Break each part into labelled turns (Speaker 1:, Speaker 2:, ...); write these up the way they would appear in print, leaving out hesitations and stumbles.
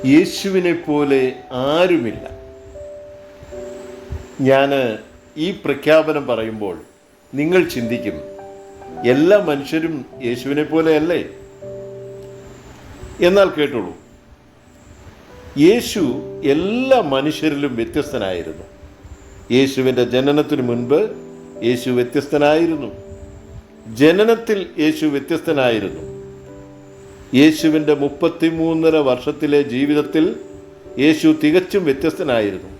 Speaker 1: യേശുവിനെ പോലെ ആരുമില്ല. ഞാൻ ഈ പ്രഖ്യാപനം പറയുമ്പോൾ നിങ്ങൾ ചിന്തിക്കും, എല്ലാ മനുഷ്യരും യേശുവിനെ പോലെയല്ലേ? എന്നാൽ കേട്ടോളൂ, യേശു എല്ലാ മനുഷ്യരിലും വ്യത്യസ്തനായിരുന്നു. യേശുവിൻ്റെ ജനനത്തിനു മുൻപ് യേശു വ്യത്യസ്തനായിരുന്നു. ജനനത്തിൽ യേശു വ്യത്യസ്തനായിരുന്നു. യേശുവിൻ്റെ 33.5 വർഷത്തിലെ ജീവിതത്തിൽ യേശു തികച്ചും വ്യത്യസ്തനായിരുന്നു.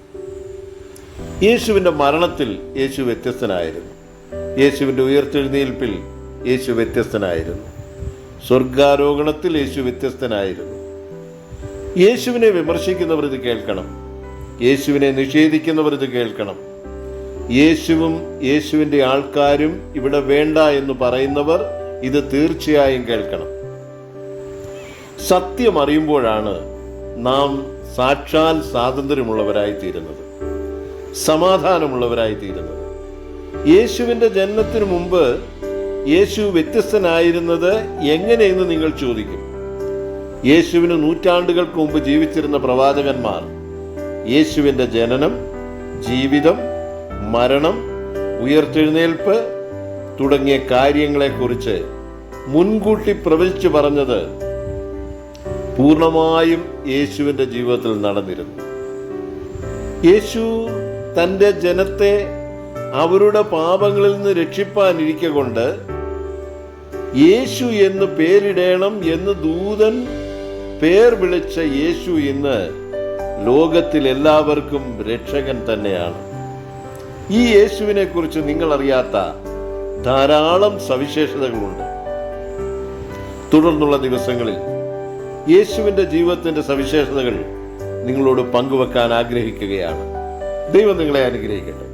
Speaker 1: യേശുവിൻ്റെ മരണത്തിൽ യേശു വ്യത്യസ്തനായിരുന്നു. യേശുവിൻ്റെ ഉയർത്തെഴുന്നേൽപ്പിൽ യേശു വ്യത്യസ്തനായിരുന്നു. സ്വർഗാരോഹണത്തിൽ യേശു വ്യത്യസ്തനായിരുന്നു. യേശുവിനെ വിമർശിക്കുന്നവർ ഇത് കേൾക്കണം. യേശുവിനെ നിഷേധിക്കുന്നവർ ഇത് കേൾക്കണം. യേശുവും യേശുവിൻ്റെ ആൾക്കാരും ഇവിടെ വേണ്ട എന്ന് പറയുന്നവർ ഇത് തീർച്ചയായും കേൾക്കണം. സത്യം അറിയുമ്പോഴാണ് നാം സാക്ഷാൽ സ്വാതന്ത്ര്യമുള്ളവരായിത്തീരുന്നത്, സമാധാനമുള്ളവരായിത്തീരുന്നത്. യേശുവിൻ്റെ ജനനത്തിനു മുമ്പ് യേശു വ്യത്യസ്തനായിരുന്നത് എങ്ങനെയെന്ന് നിങ്ങൾ ചോദിക്കും. യേശുവിന് നൂറ്റാണ്ടുകൾക്ക് മുമ്പ് ജീവിച്ചിരുന്ന പ്രവാചകന്മാർ യേശുവിൻ്റെ ജനനം, ജീവിതം, മരണം, ഉയർത്തെഴുന്നേൽപ്പ് തുടങ്ങിയ കാര്യങ്ങളെക്കുറിച്ച് മുൻകൂട്ടി പ്രവചിച്ചു പറഞ്ഞത് പൂർണ്ണമായും യേശുവിൻ്റെ ജീവിതത്തിൽ നടന്നിരുന്നു. യേശു തൻ്റെ ജനത്തെ അവരുടെ പാപങ്ങളിൽ നിന്ന് രക്ഷിപ്പാനിരിക്കെ കൊണ്ട് യേശു എന്ന് പേരിടണം എന്ന് ദൂതൻ പേർ വിളിച്ച യേശു ഇന്ന് ലോകത്തിൽ എല്ലാവർക്കും രക്ഷകൻ തന്നെയാണ്. ഈ യേശുവിനെ കുറിച്ച് നിങ്ങൾ അറിയാത്ത ധാരാളം സവിശേഷതകളുണ്ട്. തുടർന്നുള്ള ദിവസങ്ങളിൽ യേശുവിൻ്റെ ജീവിതത്തിൻ്റെ സവിശേഷതകൾ നിങ്ങളോട് പങ്കുവെക്കാൻ ആഗ്രഹിക്കുകയാണ്. ദൈവം നിങ്ങളെ അനുഗ്രഹിക്കട്ടെ.